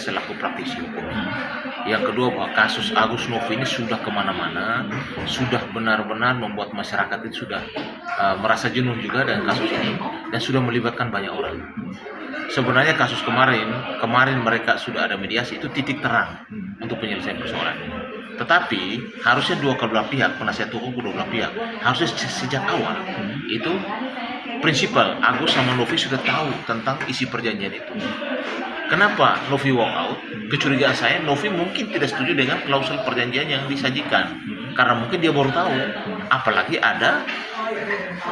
selaku praktisi hukum. Yang kedua, bahwa kasus Agus Novi ini sudah kemana-mana, sudah benar-benar membuat masyarakat itu sudah merasa jenuh juga dengan kasus ini, dan sudah melibatkan banyak orang. Sebenarnya kasus kemarin mereka sudah ada mediasi, itu titik terang untuk penyelesaian persoalan ini. Tetapi harusnya kedua pihak, penasihat hukum kedua belah pihak, harusnya sejak awal itu prinsipal Agus sama Novi sudah tahu tentang isi perjanjian itu. Kenapa Novi walk out? Kecurigaan saya, Novi mungkin tidak setuju dengan klausul perjanjian yang disajikan, karena mungkin dia baru tahu. Apalagi ada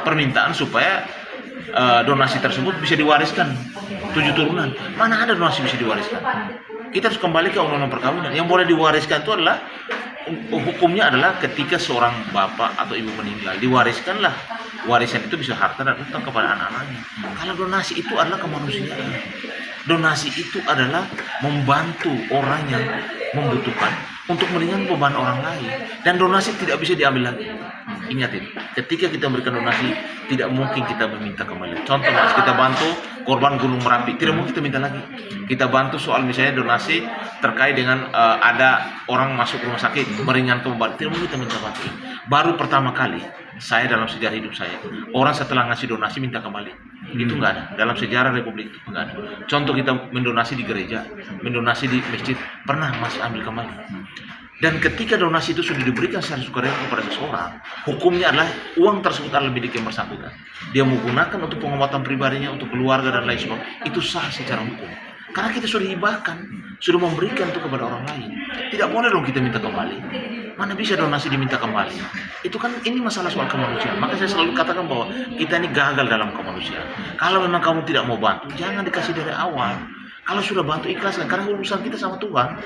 permintaan supaya donasi tersebut bisa diwariskan 7 turunan. Mana ada donasi bisa diwariskan? Kita harus kembali ke undang-undang perkawinan. Yang boleh diwariskan itu adalah hukumnya adalah ketika seorang bapak atau ibu meninggal, diwariskanlah. Warisan itu bisa harta dan utang kepada anak-anaknya. Kalau donasi itu adalah kemanusiaan. Donasi itu adalah membantu orang yang membutuhkan untuk meringankan beban orang lain. Dan donasi tidak bisa diambil lagi. Ingat itu, ketika kita memberikan donasi, tidak mungkin kita meminta kembali. Contoh, mas, kita bantu korban Gunung Merapi, tidak mungkin kita minta lagi. Kita bantu soal misalnya donasi terkait dengan ada orang masuk rumah sakit, meringankan beban, tidak mungkin kita minta bantu. Baru pertama kali saya dalam sejarah hidup saya, orang setelah ngasih donasi minta kembali. Itu nggak ada dalam sejarah Republik itu, nggak ada. Contoh, kita mendonasi di gereja, mendonasi di masjid, pernah mas ambil kembali. Dan ketika donasi itu sudah diberikan secara sukarela kepada seseorang, hukumnya adalah uang tersebut adalah milik yang bersangkutan. Dia menggunakan untuk pengobatan pribadinya, untuk keluarga dan lain sebagainya. Itu sah secara hukum. Karena kita sudah hibahkan, sudah memberikan itu kepada orang lain. Tidak boleh dong kita minta kembali. Mana bisa donasi diminta kembali? Itu kan ini masalah soal kemanusiaan. Maka saya selalu katakan bahwa kita ini gagal dalam kemanusiaan. Kalau memang kamu tidak mau bantu, jangan dikasih dari awal. Kalau sudah bantu, ikhlaskan, karena urusan kita sama Tuhan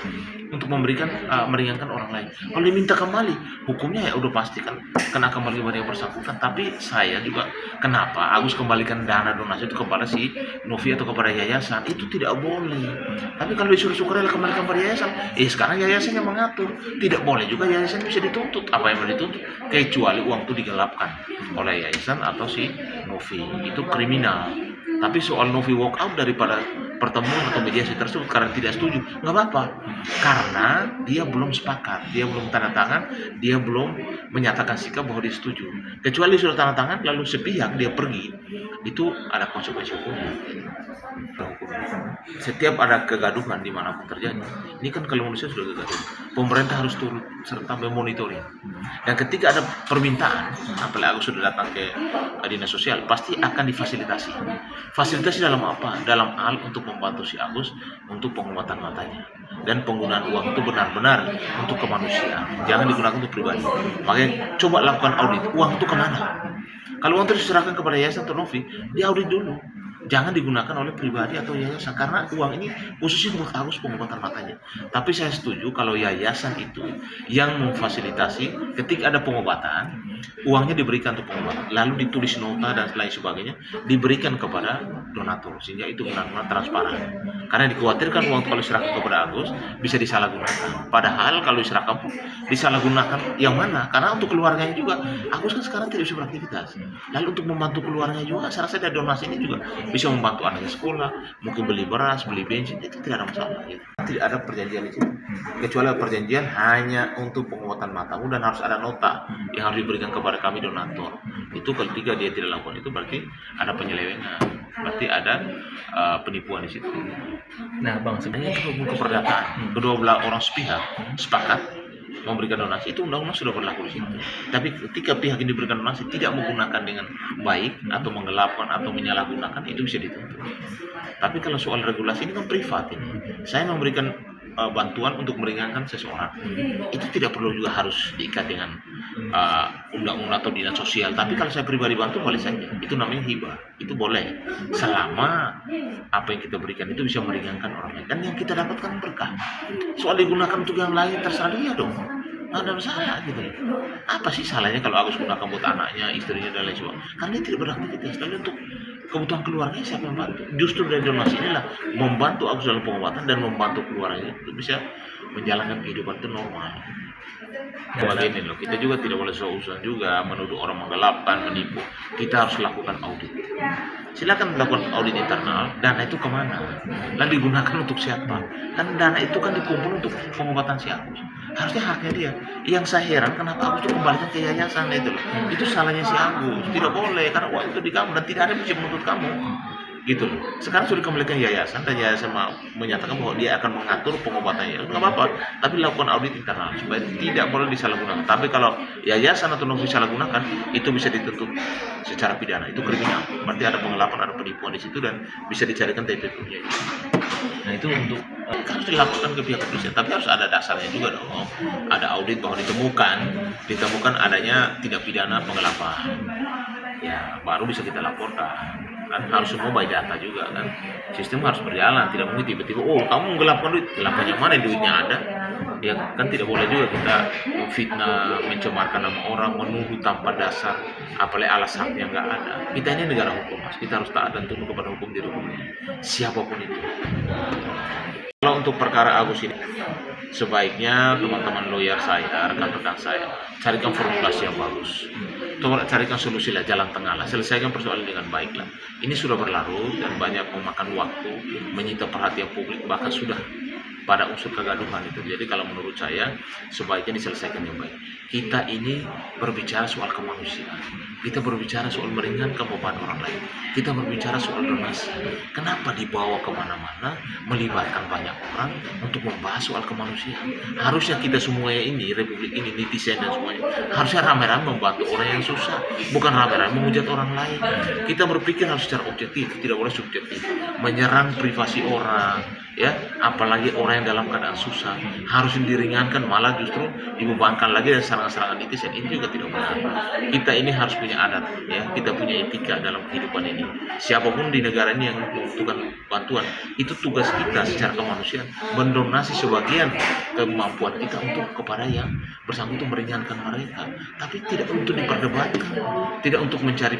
untuk memberikan meringankan orang lain. Kalau diminta kembali, hukumnya ya udah pasti kan kena kembali kepada yang bersangkutan. Tapi saya juga, kenapa Agus kembalikan dana donasi itu kepada si Novi atau kepada yayasan? Itu tidak boleh. Tapi kalau disuruh sukarela kembalikan kepada yayasan, sekarang yayasan yang mengatur. Tidak boleh juga yayasan bisa dituntut. Apa yang mau dituntut? Kecuali uang itu digelapkan oleh yayasan atau si Novi. Itu kriminal. Tapi soal Novi walk out daripada pertemuan atau mediasi tersebut karena tidak setuju, nggak apa-apa. Karena dia belum sepakat, dia belum tanda tangan, dia belum menyatakan sikap bahwa dia setuju. Kecuali sudah tanda tangan lalu sepihak dia pergi, itu ada konsekuensi hukumnya. Setiap ada kegaduhan dimanapun terjadi, ini kan kalau manusia sudah kegaduhan, pemerintah harus turut serta memonitoring. Dan ketika ada permintaan, apalagi Agus sudah datang ke dinas sosial, pasti akan difasilitasi. Fasilitasi dalam apa? Dalam hal untuk membantu si Agus untuk pengobatan matanya. Dan penggunaan uang itu benar-benar untuk kemanusiaan, jangan digunakan untuk pribadi. Makanya coba lakukan audit, uang itu kemana? Kalau uang itu diserahkan kepada yayasan atau Novi, diaudit dulu. Jangan digunakan oleh pribadi atau yayasan, karena uang ini khususnya untuk Agus pengobatan matanya. Tapi saya setuju kalau yayasan itu yang memfasilitasi ketika ada pengobatan, uangnya diberikan untuk pengobatan, lalu ditulis nota dan lain sebagainya, diberikan kepada donatur, sehingga itu benar-benar transparan. Karena dikhawatirkan uang kalau diserahkan kepada Agus bisa disalahgunakan. Padahal kalau disalahgunakan yang mana? Karena untuk keluarganya juga, Agus kan sekarang tidak bisa beraktivitas. Lalu untuk membantu keluarganya juga, saya rasa dari donasi ini juga bisa membantu anaknya sekolah, mungkin beli beras, beli bensin, itu tidak ada masalah. Gitu. Tidak ada perjanjian di situ, kecuali perjanjian hanya untuk pengobatan matamu dan harus ada nota yang harus diberikan kepada kami donatur. Itu ketika dia tidak lakukan itu berarti ada penyelewengan, berarti ada penipuan di situ. Nah, bang, sebenarnya itu hukum keperdataan. Kedua belah orang sepihak sepakat memberikan donasi, itu undang-undang sudah berlaku di situ. Tapi ketika pihak ini diberikan donasi tidak menggunakan dengan baik atau menggelapkan atau menyalahgunakan, itu bisa dituntut. Tapi kalau soal regulasi ini kan privat ini. Saya memberikan bantuan untuk meringankan seseorang, itu tidak perlu juga harus diikat dengan undang-undang atau dinas sosial. Tapi kalau saya pribadi bantu boleh saja, itu namanya hibah, itu boleh selama apa yang kita berikan itu bisa meringankan orang lain dan yang kita dapatkan berkah. Soal digunakan untuk yang lain terserah dia dong, nggak ada masalah gitu. Apa sih salahnya kalau Agus gunakan buat anaknya, istrinya dan lain sebagainya? Karena dia tidak beraktivitas, tapi untuk kebutuhan keluarganya siapa yang bantu? Justru dari donasi inilah membantu Agus dalam pengobatan dan membantu keluarganya untuk bisa menjalankan kehidupan itu normal. Begini loh, kita juga tidak boleh seuson juga menuduh orang menggelapkan, menipu. Kita harus lakukan audit. Silakan melakukan audit internal, dana itu kemana? Lalu digunakan untuk siapa? Kan dana itu kan dikumpul untuk pengobatan si Agus. Harusnya haknya dia. Yang saya heran kenapa Agus itu kembalikan ke yayasan itu loh. Itu salahnya si Agus. Tidak boleh karena uang itu di kamu dan tidak ada yang bisa menuntut kamu. Gitu loh. Sekarang sudah dikembalikan yayasan dan yayasan menyatakan bahwa dia akan mengatur pengobatannya. Nggak apa-apa, tapi lakukan audit internal supaya tidak boleh disalahgunakan. Tapi kalau yayasan atau non disalahgunakan, itu bisa dituntut secara pidana. Itu kriminal. Berarti ada penggelapan, ada penipuan di situ dan bisa dicarikan TPP-nya. Nah itu untuk Harus dilaporkan ke pihak kepolisian, tapi harus ada dasarnya juga dong. Ada audit bahwa ditemukan adanya tindak pidana penggelapan. Ya, baru bisa kita laporkan. Kan harus semua by data juga kan. Sistem harus berjalan, tidak mungkin tiba-tiba kamu menggelapkan duit, gelapkan yang mana duitnya ada. Ya kan tidak boleh juga kita fitnah, mencemarkan nama orang, menuduh tanpa dasar, apalagi alasan yang nggak ada. Kita ini negara hukum, Mas. Kita harus taat dan tunduk kepada hukum di hukumnya. Siapapun itu. Kalau untuk perkara Agus ini, sebaiknya teman-teman lawyer saya, rekan-rekan saya, carikan formulasi yang bagus. Carikan solusi lah, jalan tengah lah, selesaikan persoalan dengan baik lah. Ini sudah berlarut dan banyak memakan waktu, menyita perhatian publik, bahkan sudah pada unsur kegaduhan itu. Jadi kalau menurut saya sebaiknya diselesaikan yang baik. Kita ini berbicara soal kemanusiaan. Kita berbicara soal meringankan beban orang lain. Kita berbicara soal donasi. Kenapa dibawa kemana-mana, melibatkan banyak orang untuk membahas soal kemanusiaan? Harusnya kita semuanya ini, republik ini, netizen dan semuanya, harusnya ramai-ramai membantu orang yang susah, bukan ramai-ramai menghujat orang lain. Kita berpikir harus secara objektif, tidak boleh subjektif. Menyerang privasi orang, ya, apalagi orang yang dalam keadaan susah, harus diringankan, malah justru dibebankan lagi dan serangan-serangan netizen. Ini juga tidak benar. Kita ini harus punya adat, ya, kita punya etika dalam kehidupan ini. Siapapun di negara ini yang membutuhkan bantuan, itu tugas kita secara kemanusiaan, mendonasi sebagian kemampuan kita untuk kepada yang bersangkutan, meringankan mereka, tapi tidak untuk diperdebatkan, tidak untuk mencari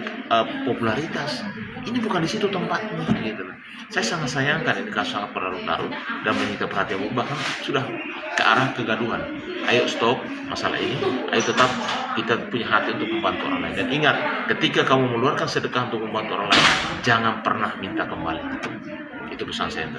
popularitas. Ini bukan di situ tempatnya, gitu. Saya sangat sayangkan ini kasus sangat berlarut-larut dan menyita perhatian publik, bahkan sudah ke arah kegaduhan. Ayo stop masalah ini, ayo tetap kita punya hati untuk membantu orang lain. Dan ingat, ketika kamu mengeluarkan sedekah untuk membantu orang lain, jangan pernah minta kembali. Itu pesan saya.